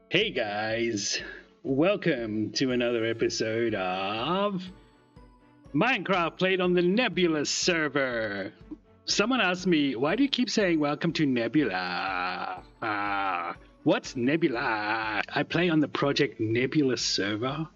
Hey guys, welcome to another episode of Minecraft played on the Nebula server. Someone asked me, why do you keep saying welcome to Nebula? What's Nebula? I play on the Project Nebula server.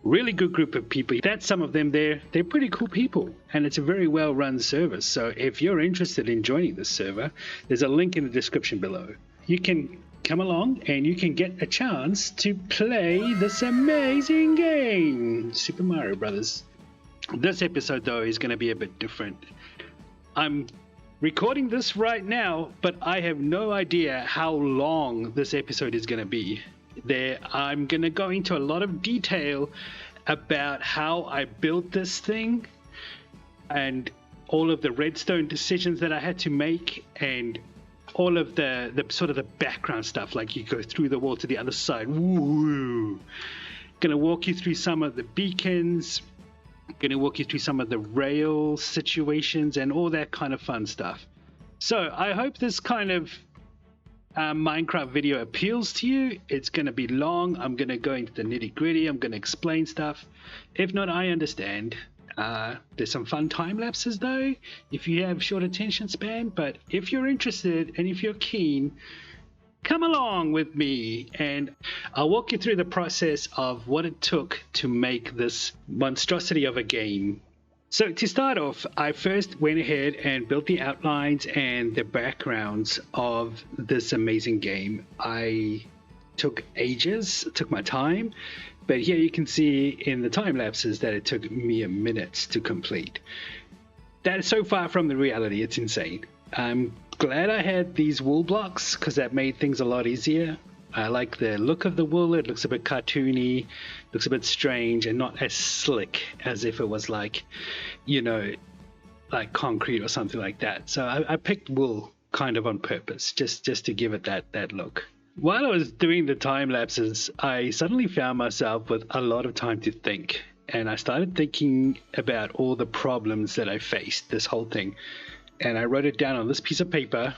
Really good group of people. That's some of them there. They're pretty cool people, and it's a very well run server. So if you're interested in joining this server, there's a link in the description below. You can come along and you can get a chance to play this amazing game, Super Mario Brothers. This episode though is going to be a bit different. I'm recording this right now, but I have no idea how long this episode is going to be. I'm going to go into a lot of detail about how I built this thing and all of the redstone decisions that I had to make and all of the sort of the background stuff, like you go through the wall to the other side. Woo! Gonna walk you through some of the beacons, gonna walk you through some of the rail situations and all that kind of fun stuff. So I hope this kind of Minecraft video appeals to you. It's going to be long. I'm going to go into the nitty gritty. I'm going to explain stuff. If not, I understand. There's some fun time lapses though if you have short attention span, but if you're interested and if you're keen, come along with me and I'll walk you through the process of what it took to make this monstrosity of a game. So to start off, I first went ahead and built the outlines and the backgrounds of this amazing game. I took ages, took my time, but here you can see in the time lapses that it took me a minute to complete. That is so far from the reality, it's insane. I'm glad I had these wool blocks because that made things a lot easier. I like the look of the wool. It looks a bit cartoony, looks a bit strange and not as slick as if it was like, you know, like concrete or something like that. So I picked wool kind of on purpose, just to give it that look. While I was doing the time lapses, I suddenly found myself with a lot of time to think. And I started thinking about all the problems that I faced, this whole thing. And I wrote it down on this piece of paper.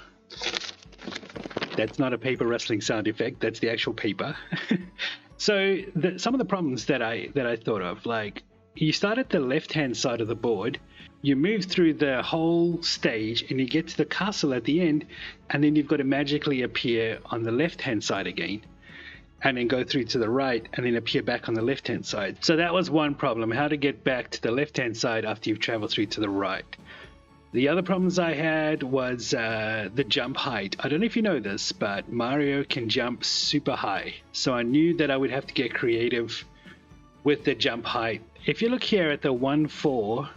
That's not a paper rustling sound effect. That's the actual paper. So some of the problems that I thought of, like you start at the left-hand side of the board, you move through the whole stage and you get to the castle at the end, and then you've got to magically appear on the left-hand side again, and then go through to the right and then appear back on the left-hand side. So that was one problem, how to get back to the left-hand side after you've traveled through to the right. The other problems I had was the jump height. I don't know if you know this, but Mario can jump super high. So I knew that I would have to get creative with the jump height. If you look here at the 1.4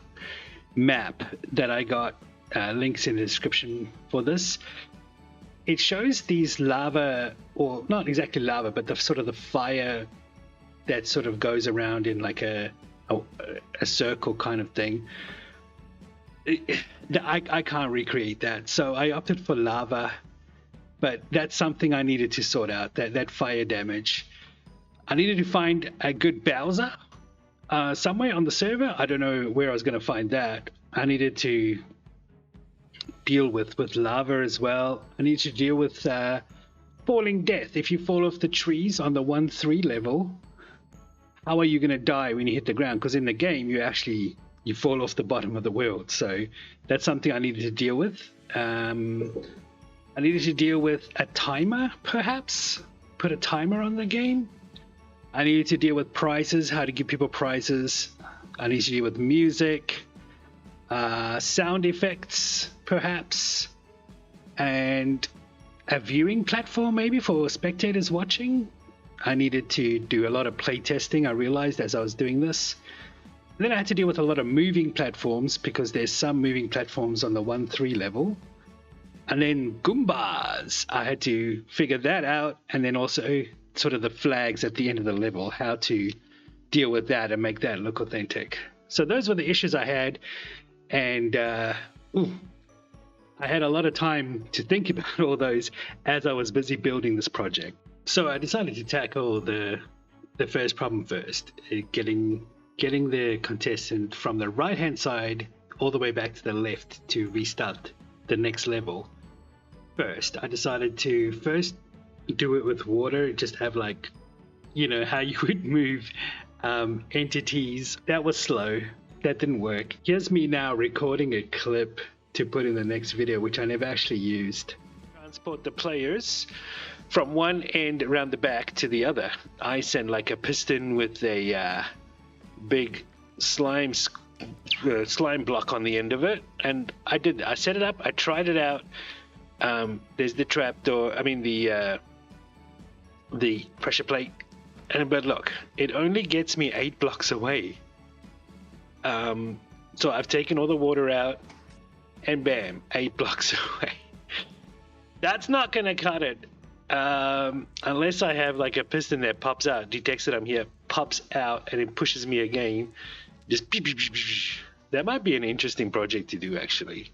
map that I got, links in the description for this, it shows these lava, or not exactly lava, but the sort of the fire that sort of goes around in like a circle kind of thing. I can't recreate that, so I opted for lava, but that's something I needed to sort out, that fire damage. I needed to find a good Bowser somewhere on the server. I don't know where I was going to find that. I needed to deal with lava as well. I needed to deal with falling death. If you fall off the trees on the 1.3 level, how are you going to die when you hit the ground? Because in the game you fall off the bottom of the world. So that's something I needed to deal with. I needed to deal with a timer, perhaps. Put a timer on the game. I needed to deal with prizes, how to give people prizes. I needed to deal with music, sound effects, perhaps. And a viewing platform maybe for spectators watching. I needed to do a lot of playtesting, I realized as I was doing this. And then I had to deal with a lot of moving platforms because there's some moving platforms on the 1.3 level. And then Goombas. I had to figure that out, and then also sort of the flags at the end of the level, how to deal with that and make that look authentic. So those were the issues I had, and I had a lot of time to think about all those as I was busy building this project. So I decided to tackle the first problem first, getting the contestant from the right hand side all the way back to the left to restart the next level. First, I decided to first do it with water, just have like, you know, how you would move entities. That was slow. That didn't work. Here's me now recording a clip to put in the next video, which I never actually used. Transport the players from one end around the back to the other. I send like a piston with a big slime block on the end of it, and I set it up, I tried it out. There's the trapdoor, I mean the pressure plate, but look, it only gets me 8 blocks away. So I've taken all the water out, and bam, 8 blocks away. That's not gonna cut it, unless I have like a piston that pops out, detects that I'm here, pops out, and it pushes me again. Just beep, beep, beep, beep. That might be an interesting project to do, actually.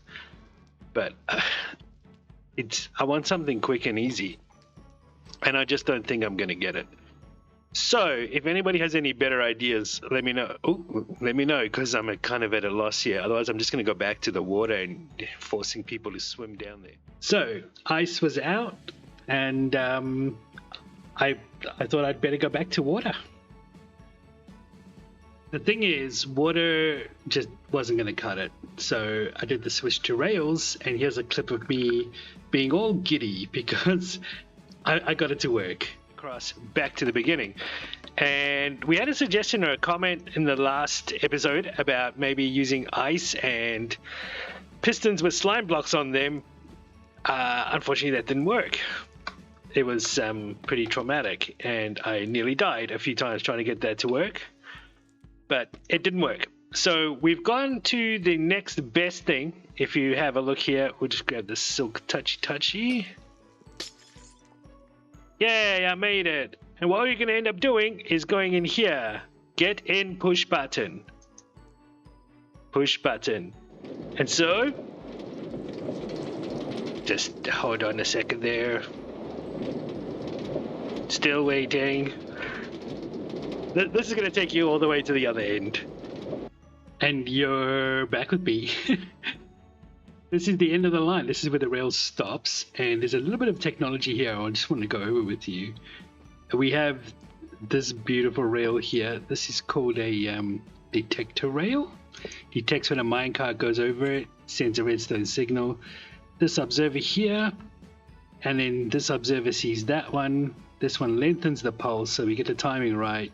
But I want something quick and easy, and I just don't think I'm gonna get it. So if anybody has any better ideas, let me know. Let me know, because I'm kind of at a loss here. Otherwise, I'm just going to go back to the water and forcing people to swim down there. So ice was out, and I thought I'd better go back to water. The thing is, water just wasn't going to cut it. So I did the switch to rails, and here's a clip of me being all giddy because I got it to work. Back to the beginning, and we had a suggestion or a comment in the last episode about maybe using ice and pistons with slime blocks on them. Unfortunately, that didn't work. It was pretty traumatic, and I nearly died a few times trying to get that to work, but it didn't work. So we've gone to the next best thing. If you have a look here, we'll just grab the silk touchy. Yay, I made it. And what you're going to end up doing is going in here. Get in push button. Push button. And so, just hold on a second there. Still waiting. This is going to take you all the way to the other end. And you're back with me. This is the end of the line. This is where the rail stops, and there's a little bit of technology here I just want to go over with you. We have this beautiful rail here. This is called a detector rail. Detects when a minecart goes over it, sends a redstone signal. This observer here, and then this observer sees that one. This one lengthens the pulse, so we get the timing right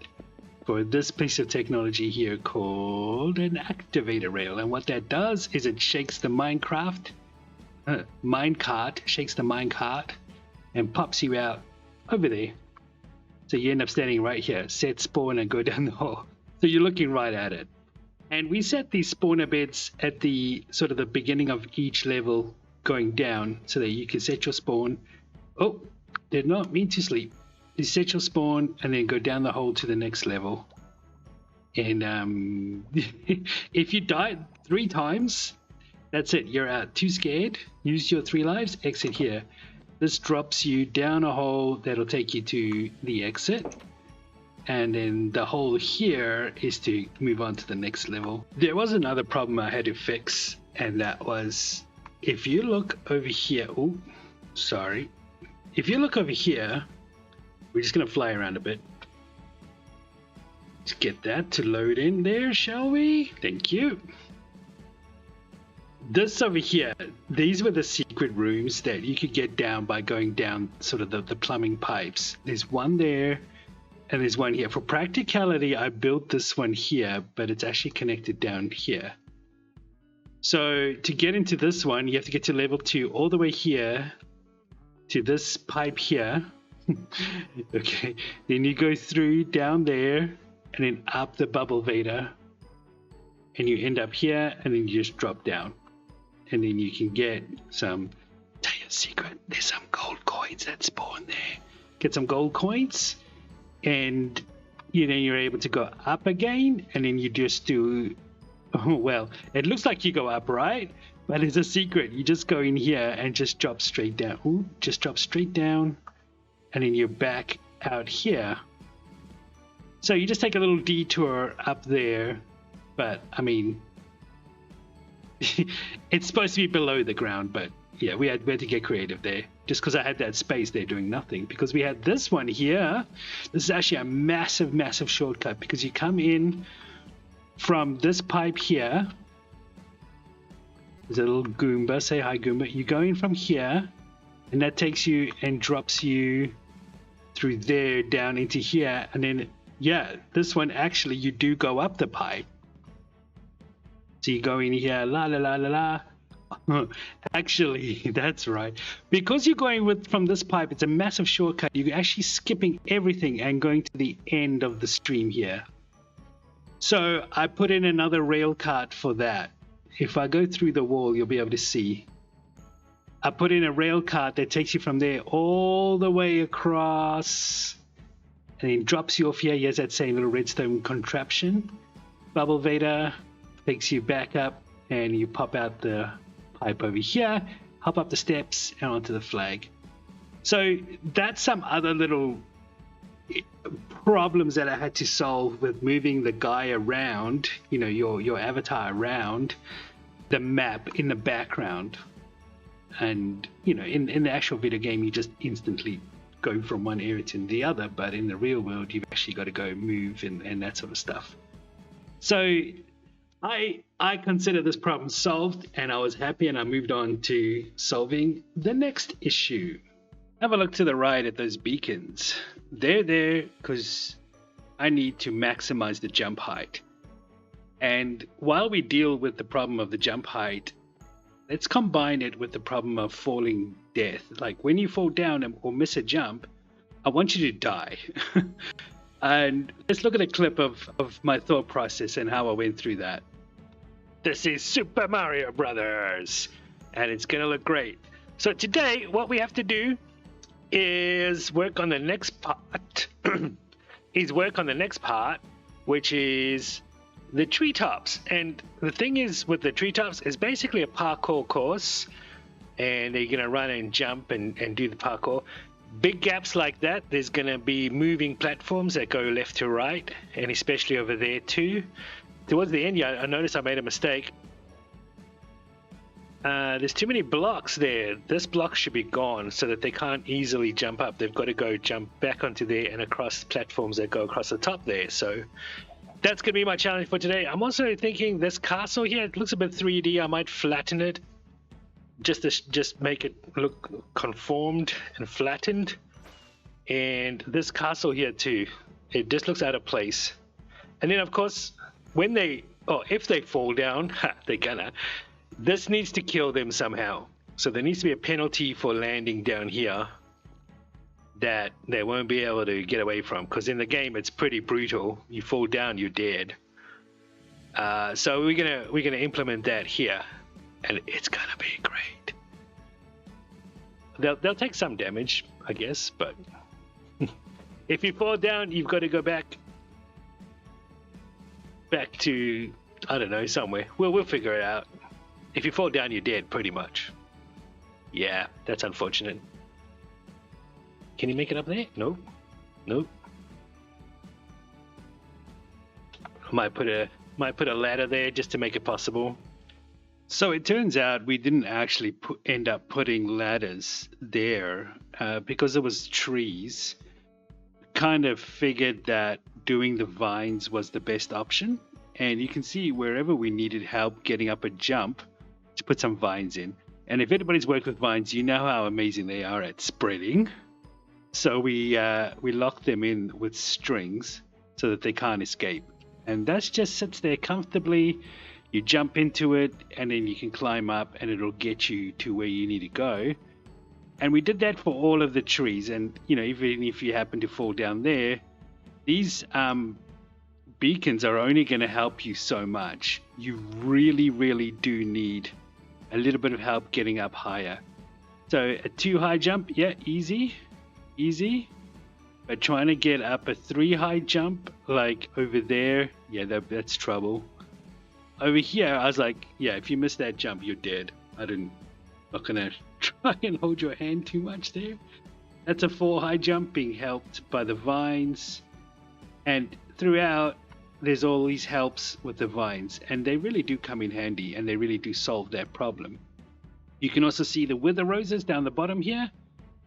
for this piece of technology here called an activator rail. And what that does is it shakes the minecart, shakes the minecart and pops you out over there. So you end up standing right here, set spawn and go down the hole. So you're looking right at it. And we set these spawner beds at the sort of the beginning of each level going down so that you can set your spawn. Oh, did not mean to sleep. You set your spawn and then go down the hole to the next level. And if you die 3 times, that's it. You're out. Too scared. Use your 3 lives. Exit here. This drops you down a hole that'll take you to the exit. And then the hole here is to move on to the next level. There was another problem I had to fix, and that was if you look over here. Oh, sorry. If you look over here, we're just going to fly around a bit. Let's get that to load in there, shall we? Thank you. This over here, these were the secret rooms that you could get down by going down sort of the plumbing pipes. There's one there and there's one here. For practicality, I built this one here, but it's actually connected down here. So to get into this one, you have to get to level 2 all the way here to this pipe here. Okay, then you go through down there and then up the bubble vader, and you end up here, and then you just drop down, and then you can get some. Tell you a secret, there's some gold coins that spawn there. Get some gold coins, and you're able to go up again, and then you just do. Oh, well, it looks like you go up, right? But it's a secret. You just go in here and just drop straight down. Ooh, just drop straight down. And then you're back out here. So you just take a little detour up there, but I mean, it's supposed to be below the ground, but yeah, we had to get creative there. Just because I had that space there doing nothing. Because we had this one here. This is actually a massive, massive shortcut, because you come in from this pipe here. There's a little Goomba. Say hi, Goomba. You go in from here, and that takes you and drops you through there down into here. And then, yeah, this one actually you do go up the pipe. So you go in here, la la la la la. Actually, that's right. Because you're going from this pipe, it's a massive shortcut. You're actually skipping everything and going to the end of the stream here. So I put in another rail cart for that. If I go through the wall, you'll be able to see. I put in a rail cart that takes you from there all the way across, and then drops you off here. Here's that same little redstone contraption. Bubble Vader takes you back up, and you pop out the pipe over here, hop up the steps, and onto the flag. So that's some other little problems that I had to solve with moving the guy around, you know, your avatar around the map in the background. And, you know, in the actual video game, you just instantly go from one area to the other, but in the real world, you've actually got to go move and that sort of stuff. So I consider this problem solved, and I was happy, and I moved on to solving the next issue. Have a look to the right at those beacons. They're there because I need to maximize the jump height. And while we deal with the problem of the jump height, let's combine it with the problem of falling death. Like when you fall down or miss a jump, I want you to die. And let's look at a clip of my thought process and how I went through that. This is Super Mario Brothers, and it's gonna look great. So today, what we have to do is work on the next part. Which is the treetops. And the thing is with the treetops, it's basically a parkour course, and they're gonna run and jump and do the parkour. Big gaps like that, there's gonna be moving platforms that go left to right, and especially over there too. Towards the end, yeah, I noticed I made a mistake. There's too many blocks there. This block should be gone so that they can't easily jump up. They've got to go jump back onto there and across platforms that go across the top there. So that's going to be my challenge for today. I'm also thinking this castle here, it looks a bit 3D. I might flatten it just make it look conformed and flattened. And this castle here too, it just looks out of place. And then of course, if they fall down, they're gonna, this needs to kill them somehow. So there needs to be a penalty for landing down here that they won't be able to get away from, because in the game it's pretty brutal. You fall down, you're dead. So we're gonna implement that here, and it's gonna be great. They'll take some damage, I guess, but if you fall down, you've got to go back to, I don't know, somewhere. We'll figure it out. If you fall down, you're dead, pretty much. Yeah, that's unfortunate. Can you make it up there? Nope. Nope. I might put a ladder there just to make it possible. So it turns out we didn't actually end up putting ladders there because there was trees. Kind of figured that doing the vines was the best option. And you can see wherever we needed help getting up a jump, to put some vines in. And if anybody's worked with vines, you know how amazing they are at spreading. So we lock them in with strings so that they can't escape. And that just sits there comfortably. You jump into it, and then you can climb up, and it'll get you to where you need to go. And we did that for all of the trees. And, you know, even if you happen to fall down there, these beacons are only going to help you so much. You really, really do need a little bit of help getting up higher. So a 2 high jump, yeah, easy. But trying to get up a 3 high jump, like over there, yeah, that's trouble. Over here, I was like, yeah, if you miss that jump, you're dead. Not gonna try and hold your hand too much there. That's a 4 high jump being helped by the vines. And throughout, there's all these helps with the vines, and they really do come in handy, and they really do solve that problem. You can also see the wither roses down the bottom here.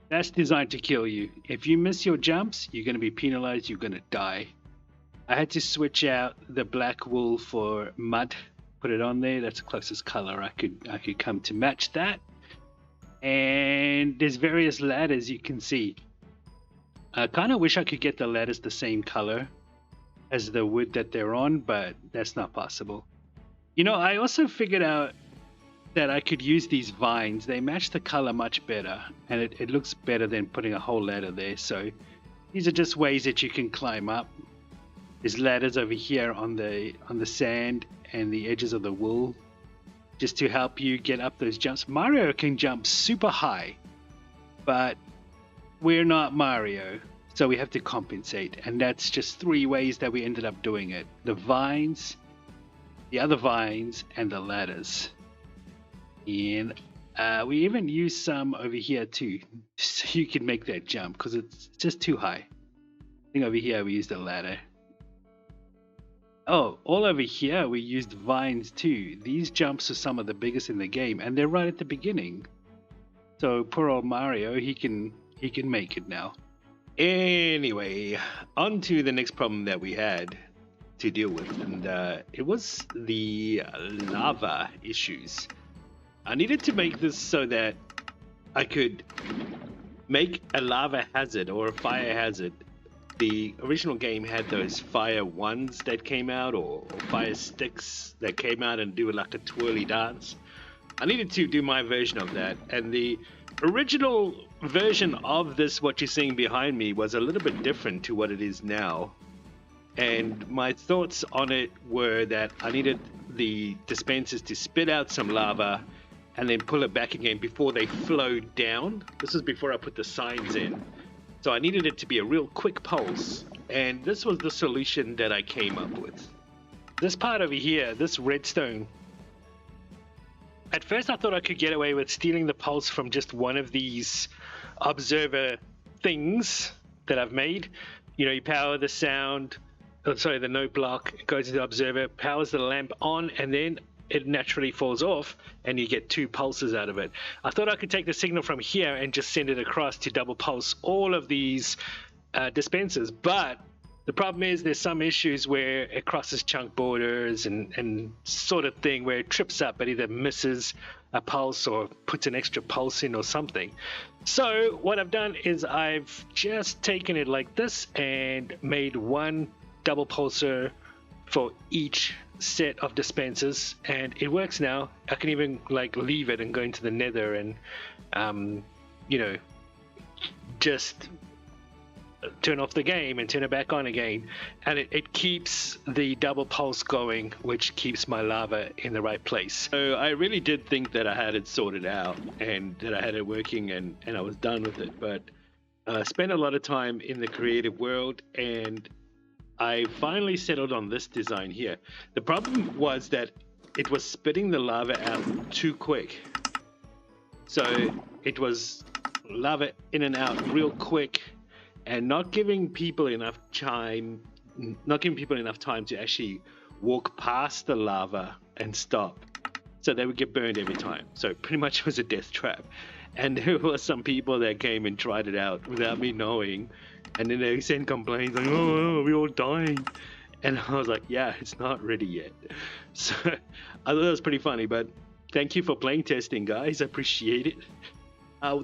That's designed to kill you. If you miss your jumps, you're going to be penalized, you're going to die. I had to switch out the black wool for mud, put it on there. That's the closest color I could come to match that. And there's various ladders you can see. I kind of wish I could get the ladders the same color as the wood that they're on, but that's not possible. You know, I also figured out that I could use these vines. They match the color much better, and it looks better than putting a whole ladder there. So these are just ways that you can climb up. There's ladders over here on the sand and the edges of the wool, just to help you get up those jumps. Mario can jump super high, but we're not Mario, so we have to compensate. And that's just 3 ways that we ended up doing it: the vines, the other vines, and the ladders. And we even used some over here too, so you can make that jump, because it's just too high. I think over here we used a ladder. Oh, all over here we used vines too. These jumps are some of the biggest in the game, and they're right at the beginning. So poor old Mario, he can make it now. Anyway, on to the next problem that we had to deal with, and it was the lava issues. I needed to make this so that I could make a lava hazard or a fire hazard. The original game had those fire ones that came out, or fire sticks that came out and do like a twirly dance. I needed to do my version of that, and the original version of this, what you're seeing behind me, was a little bit different to what it is now. And my thoughts on it were that I needed the dispensers to spit out some lava and then pull it back again before they flowed down. This was before I put the signs in. So I needed it to be a real quick pulse, and this was the solution that I came up with. This part over here, this redstone, at first I thought I could get away with stealing the pulse from just one of these observer things that I've made. You know, you power the sound, the note block, it goes to the observer, powers the lamp on, and then it naturally falls off and you get 2 pulses out of it. I thought I could take the signal from here and just send it across to double pulse all of these dispensers, but the problem is there's some issues where it crosses chunk borders and sort of thing where it trips up, but either misses a pulse or puts an extra pulse in or something. So what I've done is I've just taken it like this and made 1 double pulsar for each set of dispensers, and it works now. I can even like leave it and go into the nether and you know, just turn off the game and turn it back on again, and it keeps the double pulse going, which keeps my lava in the right place. So I really did think that I had it sorted out and that I had it working and I was done with it, but I spent a lot of time in the creative world and I finally settled on this design here. The problem was that it was spitting the lava out too quick. So it was lava in and out real quick and not giving people enough time to actually walk past the lava and stop. So they would get burned every time. So pretty much it was a death trap. And there were some people that came and tried it out without me knowing. And then they sent complaints like, oh, we're all dying. And I was like, yeah, it's not ready yet. So I thought that was pretty funny, but thank you for playing testing, guys. I appreciate it.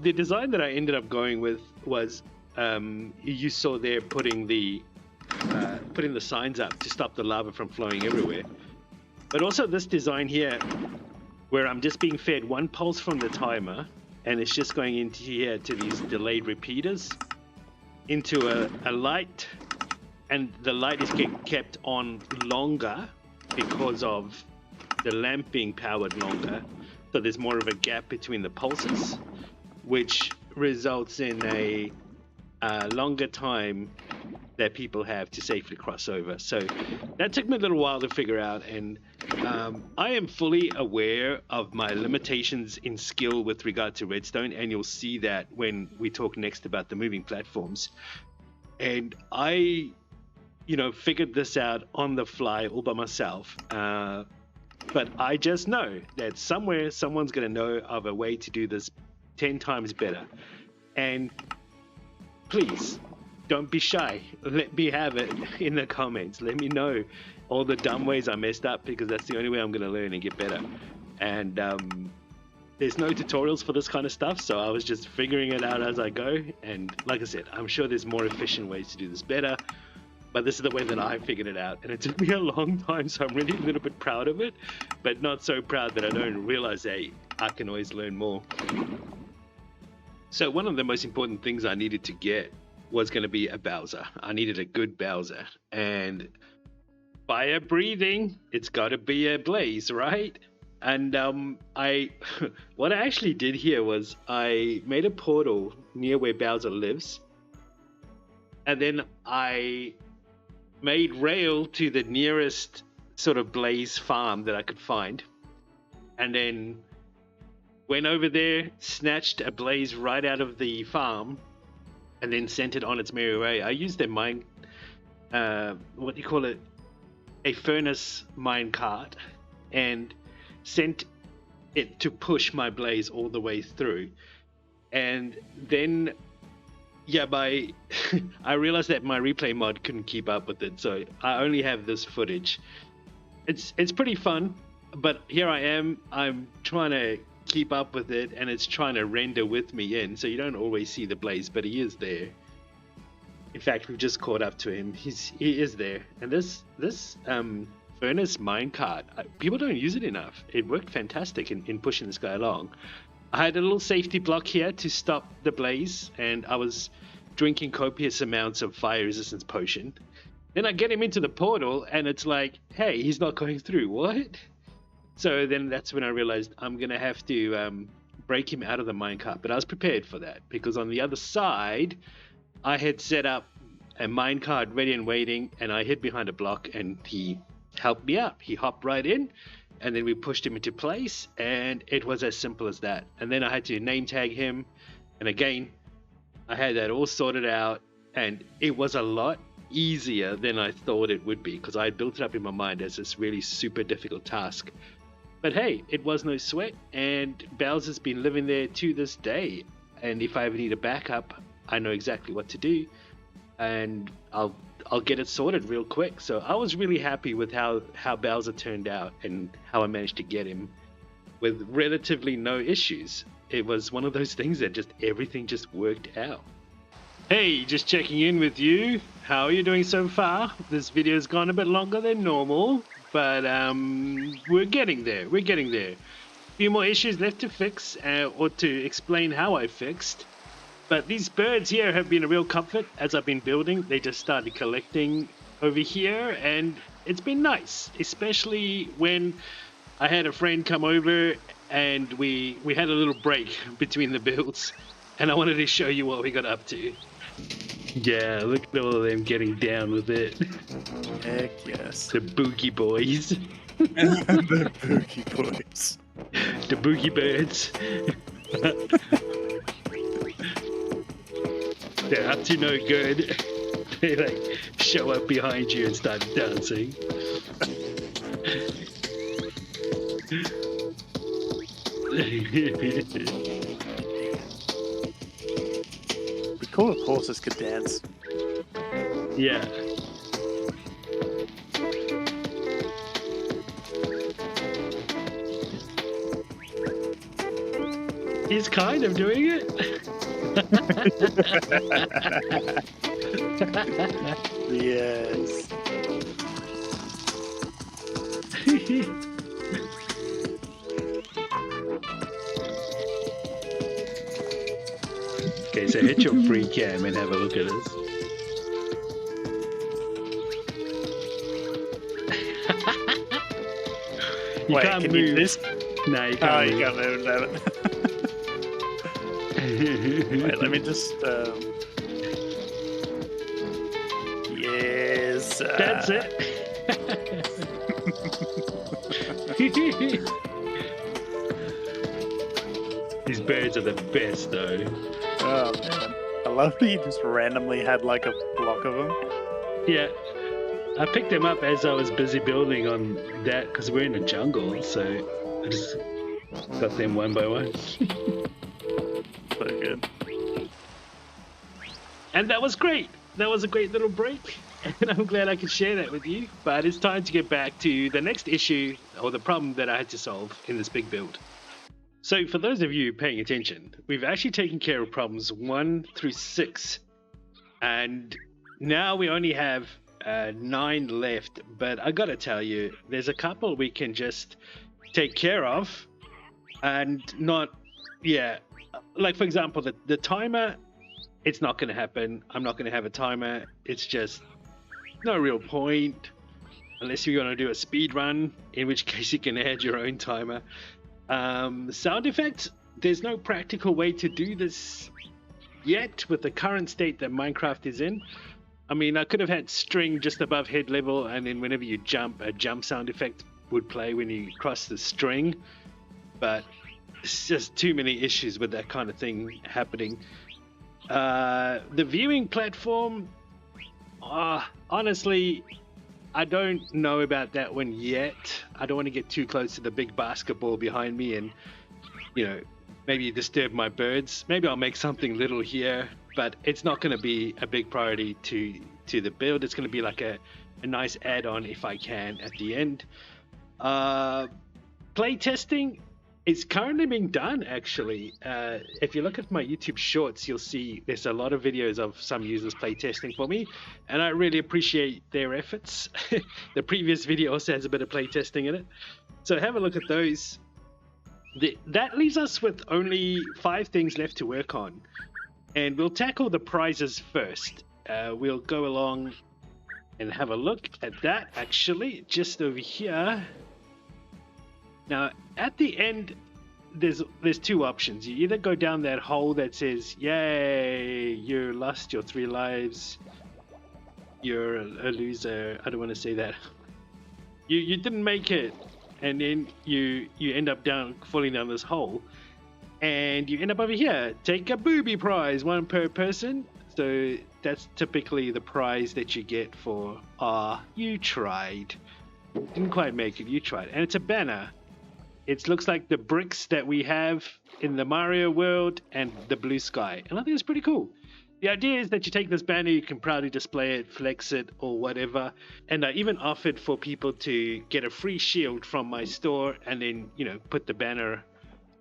The design that I ended up going with was, you saw there putting the signs up to stop the lava from flowing everywhere. But also this design here, where I'm just being fed 1 pulse from the timer, and it's just going into here to these delayed repeaters, into a light, and the light is kept on longer because of the lamp being powered longer, so there's more of a gap between the pulses, which results in a longer time that people have to safely cross over. So that took me a little while to figure out, and I am fully aware of my limitations in skill with regard to redstone, and you'll see that when we talk next about the moving platforms. And I, figured this out on the fly all by myself. But I just know that somewhere someone's going to know of a way to do this 10 times better. And please, don't be shy. Let me have it in the comments. Let me know all the dumb ways I messed up, because that's the only way I'm going to learn and get better. And there's no tutorials for this kind of stuff, so I was just figuring it out as I go. And like I said, I'm sure there's more efficient ways to do this better, but this is the way that I figured it out. And it took me a long time, so I'm really a little bit proud of it, but not so proud that I don't realize, hey, I can always learn more. So one of the most important things I needed to get was going to be a Bowser. I needed a good Bowser. And fire breathing, it's got to be a blaze, right? And what I actually did here was I made a portal near where Bowser lives, and then I made rail to the nearest sort of blaze farm that I could find, and then went over there, snatched a blaze right out of the farm, and then sent it on its merry way. I used a what do you call it? A furnace mine cart, and sent it to push my blaze all the way through. And then I realized that my replay mod couldn't keep up with it, so I only have this footage. It's pretty fun, but here I am, I'm trying to keep up with it, and it's trying to render with me in, so you don't always see the blaze, but he is there. In fact, we've just caught up to him. He is there. And this furnace minecart, people don't use it enough. It worked fantastic in pushing this guy along. I had a little safety block here to stop the blaze, and I was drinking copious amounts of fire resistance potion. Then I get him into the portal, and it's like, hey, he's not going through. What? So then that's when I realized I'm going to have to break him out of the minecart. But I was prepared for that, because on the other side, I had set up a minecart ready and waiting, and I hid behind a block, and he helped me up. He hopped right in, and then we pushed him into place, and it was as simple as that. And then I had to name tag him, and again, I had that all sorted out, and it was a lot easier than I thought it would be, because I had built it up in my mind as this really super difficult task. But hey, it was no sweat, and Bowser's been living there to this day, and if I ever need a backup, I know exactly what to do, and I'll get it sorted real quick. So I was really happy with how Bowser turned out and how I managed to get him with relatively no issues. It was one of those things that just everything just worked out. Hey, just checking in with you. How are you doing so far? This video's gone a bit longer than normal, but we're getting there. We're getting there. A few more issues left to fix, or to explain how I fixed. But these birds here have been a real comfort as I've been building. They just started collecting over here, and it's been nice, especially when I had a friend come over and we had a little break between the builds, and I wanted to show you what we got up to. Yeah, look at all of them getting down with it. Heck yes. The boogie boys. The boogie boys. The boogie birds. They're up to no good. They like show up behind you and start dancing. It'd be cool if horses could dance. Yeah. He's kind of doing it. Yes. Okay, so hit your free cam and have a look at us. You Wait, can't can move. you do this? No, you can't move. You can't move, damn it. Wait, let me just, Yes. That's it. These birds are the best, though. Oh, man. I love that you just randomly had, like, a block of them. Yeah. I picked them up as I was busy building on that because we're in a jungle, so I just got them one by one. So good. And that was great. That was a great little break, and I'm glad I could share that with you. But it's time to get back to the next issue or the problem that I had to solve in this big build. So for those of you paying attention, we've actually taken care of problems 1 through 6, and now we only have 9 left. But I gotta tell you, there's a couple we can just take care of and not, like for example, the timer. It's not going to happen. I'm not going to have a timer. It's just no real point unless you're going to do a speed run, in which case you can add your own timer. Sound effects, there's no practical way to do this yet with the current state that Minecraft is in. I mean, I could have had string just above head level, and then whenever you jump, a jump sound effect would play when you cross the string, but it's just too many issues with that kind of thing happening. The viewing platform, honestly, I don't know about that one yet. I don't want to get too close to the big basketball behind me and, you know, maybe disturb my birds. Maybe I'll make something little here, but it's not going to be a big priority to the build. It's going to be like a nice add-on if I can at the end. Play testing. It's currently being done, actually. If you look at my YouTube shorts, you'll see there's a lot of videos of some users play testing for me, and I really appreciate their efforts. The previous video also has a bit of play testing in it, so have a look at those. That leaves us with only 5 things left to work on, and we'll tackle the prizes first. We'll go along and have a look at that, actually, just over here. Now, at the end, there's 2 options. You either go down that hole that says, yay, you lost your 3 lives, you're a loser. I don't want to say that. You didn't make it, and then you end up falling down this hole, and you end up over here. Take a booby prize, 1 per person. So that's typically the prize that you get for, you tried. Didn't quite make it, you tried. And it's a banner. It looks like the bricks that we have in the Mario world and the blue sky. And I think it's pretty cool. The idea is that you take this banner, you can proudly display it, flex it, or whatever. And I even offered for people to get a free shield from my store and then, you know, put the banner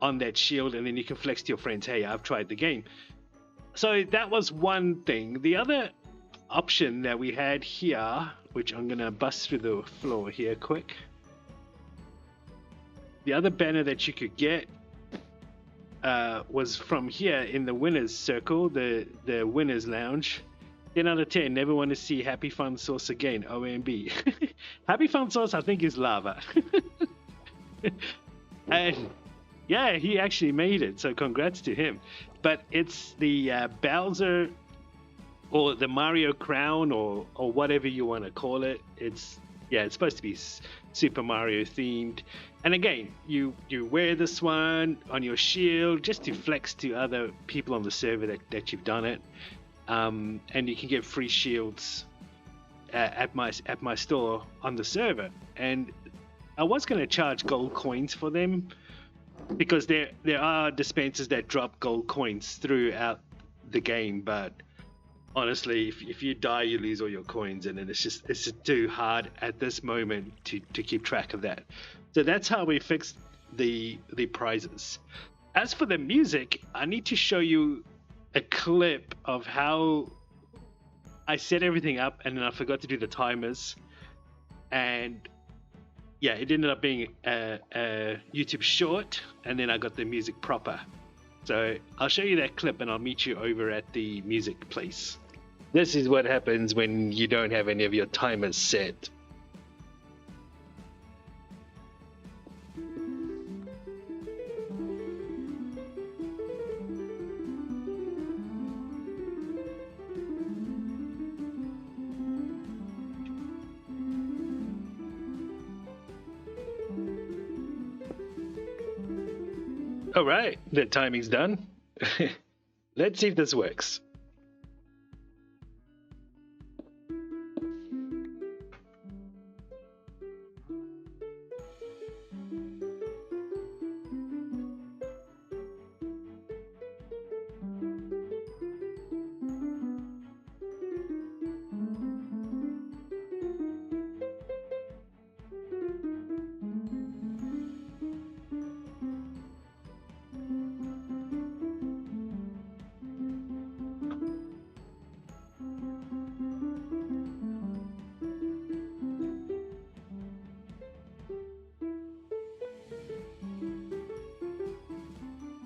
on that shield, and then you can flex to your friends, hey, I've tried the game. So that was one thing. The other option that we had here, which I'm going to bust through the floor here quick. The other banner that you could get was from here in the winner's circle, the winner's lounge. 10 out of 10, never want to see Happy Fun Sauce again, OMB. Happy Fun Sauce, I think, is lava. And yeah, he actually made it, so congrats to him. But it's the Bowser or the Mario crown or whatever you want to call it. It's supposed to be Super Mario themed. And again, you wear this one on your shield just to flex to other people on the server that you've done it. And you can get free shields at my store on the server. And I was going to charge gold coins for them, because there are dispensers that drop gold coins throughout the game, but honestly, if you die, you lose all your coins, and then it's just too hard at this moment to keep track of that. So that's how we fixed the prizes. As for the music, I need to show you a clip of how I set everything up, and then I forgot to do the timers, and yeah, it ended up being a YouTube short, and then I got the music proper. So I'll show you that clip, and I'll meet you over at the music place. This is what happens when you don't have any of your timers set. All right, the timing's done. Let's see if this works.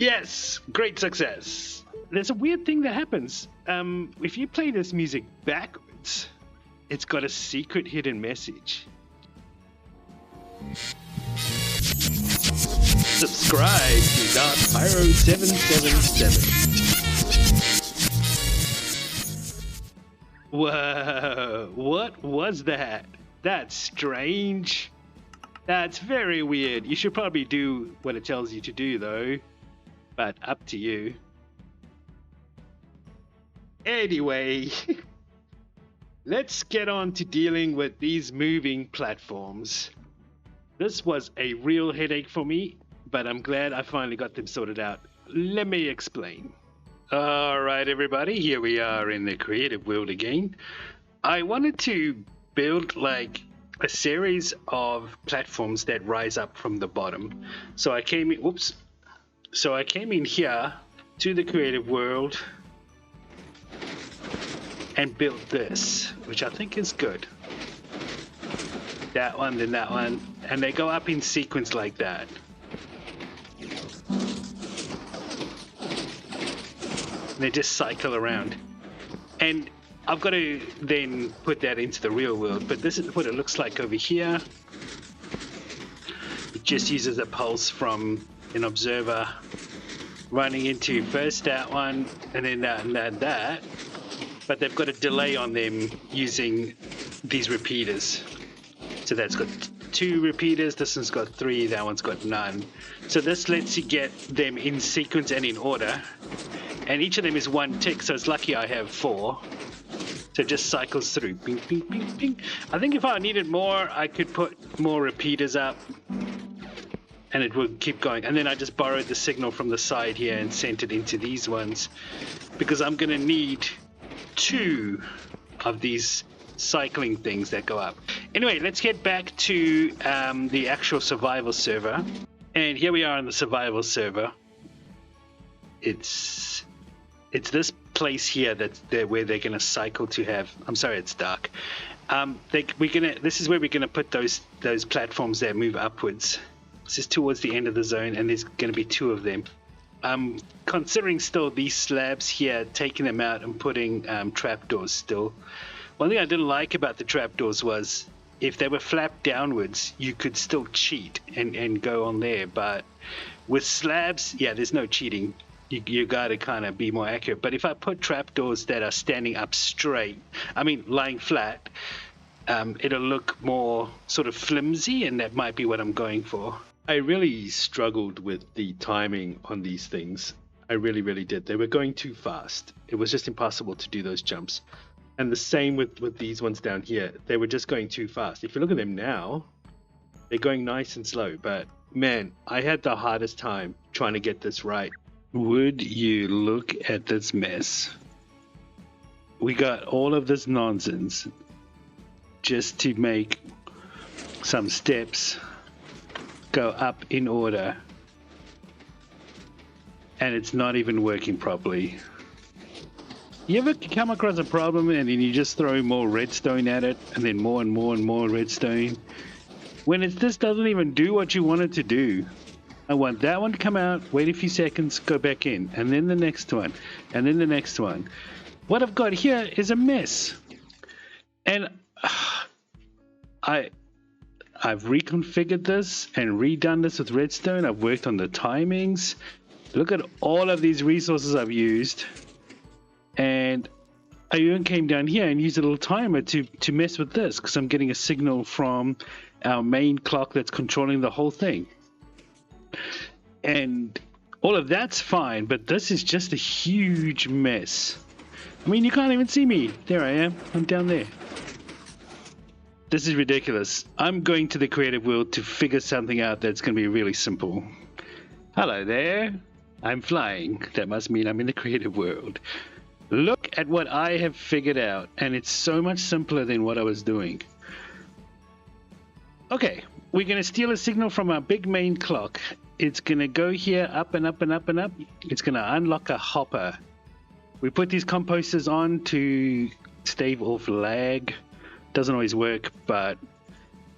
Yes, great success. There's a weird thing that happens. If you play this music backwards, it's got a secret hidden message. Subscribe to Dark Pyro 777. Whoa, what was that? That's strange. That's very weird. You should probably do what it tells you to do though, but up to you. Anyway, let's get on to dealing with these moving platforms. This was a real headache for me, but I'm glad I finally got them sorted out. Let me explain. Alright everybody, here we are in the creative world again. I wanted to build like a series of platforms that rise up from the bottom. So I came in, So I came in here to the creative world and built this, which I think is good. That one, then that one, and they go up in sequence like that. They just cycle around. And I've got to then put that into the real world, but this is what it looks like over here. It just uses a pulse from an observer running into first that one, and then that, and that. But they've got a delay on them using these repeaters. So that's got 2 repeaters, this one's got 3, that one's got none. So this lets you get them in sequence and in order. And each of them is 1 tick, so it's lucky I have 4. So it just cycles through. Bing, bing, bing, bing. I think if I needed more, I could put more repeaters up. And it would keep going. And then I just borrowed the signal from the side here and sent it into these ones. Because I'm going to need 2 of these cycling things that go up. Anyway, let's get back to the actual survival server. And here we are on the survival server. It's this place here where they're going to cycle to have. I'm sorry, it's dark. This is where we're going to put those platforms that move upwards. This is towards the end of the zone, and there's going to be 2 of them. I'm considering still these slabs here, taking them out and putting trapdoors still. One thing I didn't like about the trapdoors was if they were flapped downwards, you could still cheat and go on there. But with slabs, yeah, there's no cheating. You got to kind of be more accurate. But if I put trapdoors that are standing up straight, I mean lying flat, it'll look more sort of flimsy, and that might be what I'm going for. I really struggled with the timing on these things. I really, really did. They were going too fast. It was just impossible to do those jumps. And the same with these ones down here. They were just going too fast. If you look at them now, they're going nice and slow. But man, I had the hardest time trying to get this right. Would you look at this mess? We got all of this nonsense just to make some steps go up in order, and it's not even working properly. You ever come across a problem and then you just throw more redstone at it, and then more and more and more redstone, when it just doesn't even do what you want it to do? I want that one to come out, wait a few seconds, go back in, and then the next one, and then the next one. What I've got here is a mess, and I've reconfigured this and redone this with redstone. I've worked on the timings. Look at all of these resources I've used. And I even came down here and used a little timer to mess with this, because I'm getting a signal from our main clock that's controlling the whole thing. And all of that's fine, but this is just a huge mess. I mean, you can't even see me. There I am. I'm down there. This is ridiculous. I'm going to the creative world to figure something out that's going to be really simple. Hello there. I'm flying. That must mean I'm in the creative world. Look at what I have figured out, and it's so much simpler than what I was doing. Okay, we're going to steal a signal from our big main clock. It's going to go here up and up and up and up. It's going to unlock a hopper. We put these composters on to stave off lag. Doesn't always work, but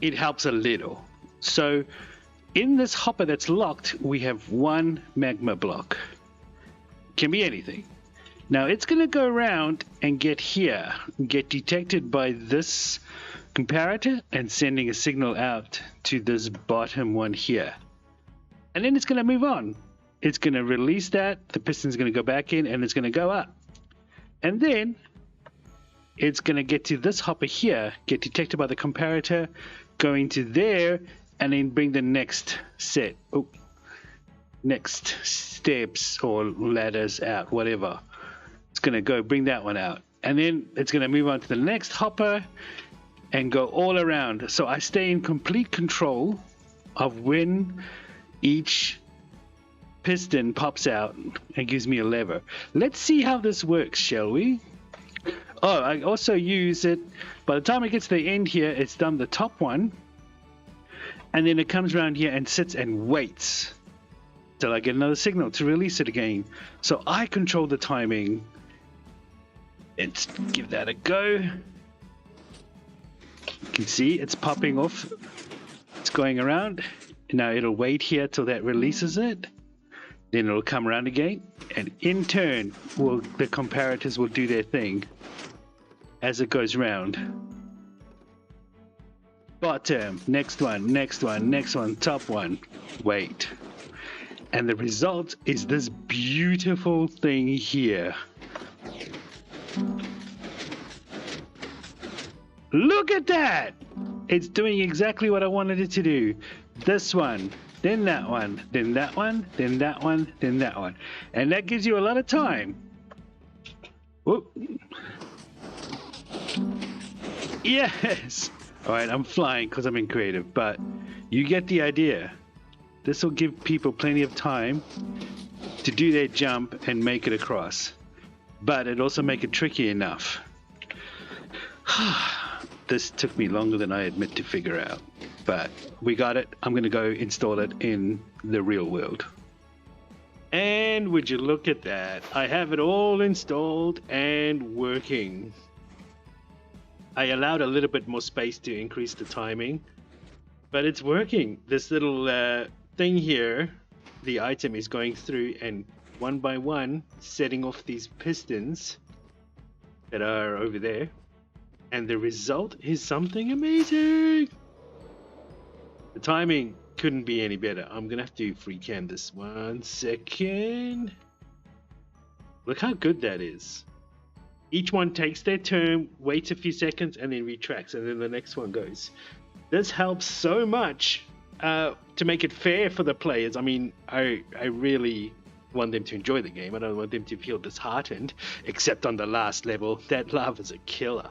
it helps a little. So in this hopper that's locked, we have one magma block. Can be anything. Now it's going to go around and get here, get detected by this comparator and sending a signal out to this bottom one here. And then it's going to move on. It's going to release that, the piston's going to go back in, and it's going to go up. And then it's going to get to this hopper here, get detected by the comparator, go into there, and then bring the next set, next steps or ladders out, whatever. It's going to go bring that one out. And then it's going to move on to the next hopper and go all around. So I stay in complete control of when each piston pops out and gives me a lever. Let's see how this works, shall we? Oh, I also use it, by the time it gets to the end here, it's done the top one, and then it comes around here and sits and waits till I get another signal to release it again. So I control the timing. Let's give that a go. You can see it's popping off. It's going around. Now it'll wait here till that releases it. Then it'll come around again, and in turn, the comparators will do their thing as it goes round. Bottom, next one, next one, next one, top one, wait. And the result is this beautiful thing here. Look at that! It's doing exactly what I wanted it to do. This one, then that one, then that one, then that one, then that one. And that gives you a lot of time. Whoop. Yes! Alright, I'm flying because I'm in creative, but you get the idea. This will give people plenty of time to do their jump and make it across. But it also make it tricky enough. This took me longer than I admit to figure out. But we got it. I'm going to go install it in the real world. And would you look at that? I have it all installed and working. I allowed a little bit more space to increase the timing, but it's working. This little thing here, the item is going through and one by one setting off these pistons that are over there. And the result is something amazing. The timing couldn't be any better. I'm gonna have to free cam this 1 second. Look how good that is. Each one takes their turn, waits a few seconds, and then retracts, and then the next one goes. This helps so much to make it fair for the players. I mean, I really want them to enjoy the game. I don't want them to feel disheartened, except on the last level. That lava's a killer.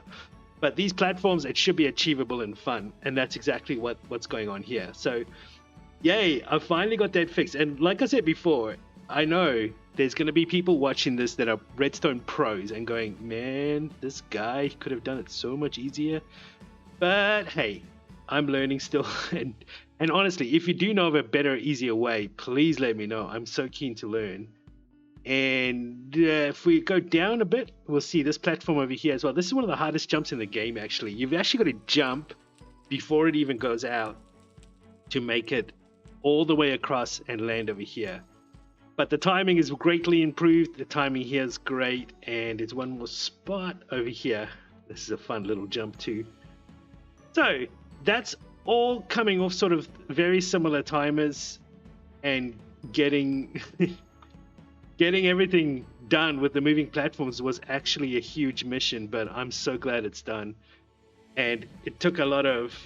But these platforms, it should be achievable and fun, and that's exactly what's going on here. So, yay, I finally got that fixed. And like I said before, I know there's going to be people watching this that are Redstone pros and going, man, this guy could have done it so much easier. But hey, I'm learning still. And honestly, if you do know of a better, easier way, please let me know. I'm so keen to learn. And if we go down a bit, we'll see this platform over here as well. This is one of the hardest jumps in the game, actually. You've actually got to jump before it even goes out to make it all the way across and land over here. But the timing is greatly improved. The timing here is great. And there's one more spot over here. This is a fun little jump too. So that's all coming off sort of very similar timers and getting... Getting everything done with the moving platforms was actually a huge mission, but I'm so glad it's done. And it took a lot of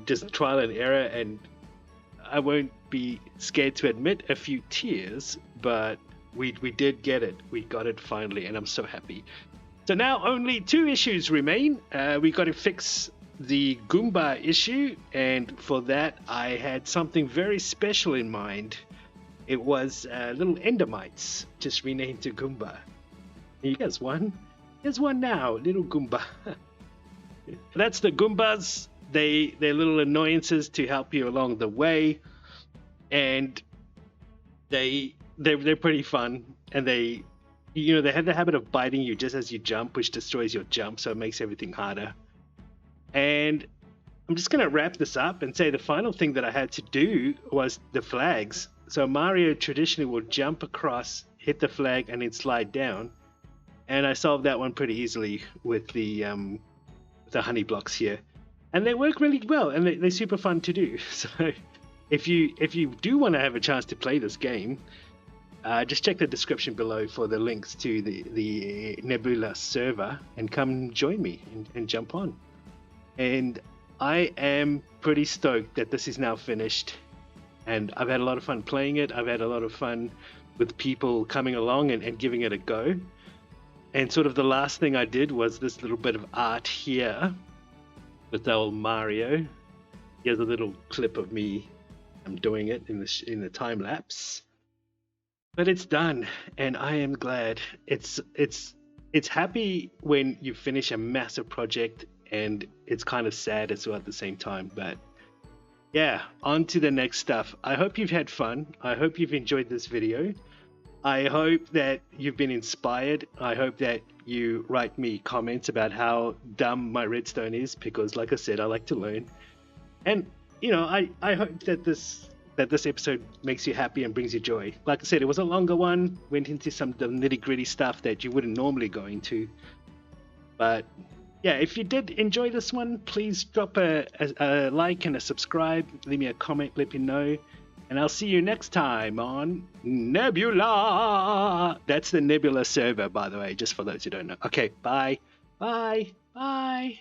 just trial and error, and I won't be scared to admit a few tears, but we did get it. We got it finally, and I'm so happy. So now only 2 issues remain. We got to fix the Goomba issue, and for that I had something very special in mind. It was little Endermites, just renamed to Goomba. Here's one. Here's one now, little Goomba. That's the Goombas. They're little annoyances to help you along the way, and they're pretty fun. And they have the habit of biting you just as you jump, which destroys your jump, so it makes everything harder. And I'm just going to wrap this up and say the final thing that I had to do was the flags. So Mario traditionally will jump across, hit the flag, and then slide down. And I solved that one pretty easily with the honey blocks here. And they work really well, and they're super fun to do. So if you do want to have a chance to play this game, just check the description below for the links to the Nebula server and come join me and jump on. And I am pretty stoked that this is now finished, and I've had a lot of fun playing it. I've had a lot of fun with people coming along and giving it a go. And sort of the last thing I did was this little bit of art here with the old Mario. Here's a little clip of me. I'm doing it in the time lapse. But it's done, and I am glad. It's happy when you finish a massive project, and it's kind of sad as well at the same time. But yeah, on to the next stuff. I hope you've had fun. I hope you've enjoyed this video. I hope that you've been inspired. I hope that you write me comments about how dumb my redstone is, because like I said, I like to learn. And you know, I hope that this episode makes you happy and brings you joy. Like I said, it was a longer one, went into some of the nitty-gritty stuff that you wouldn't normally go into. But yeah, if you did enjoy this one, please drop a like and a subscribe, leave me a comment, let me know. And I'll see you next time on Nebula. That's the Nebula server, by the way, just for those who don't know. Okay, bye. Bye. Bye.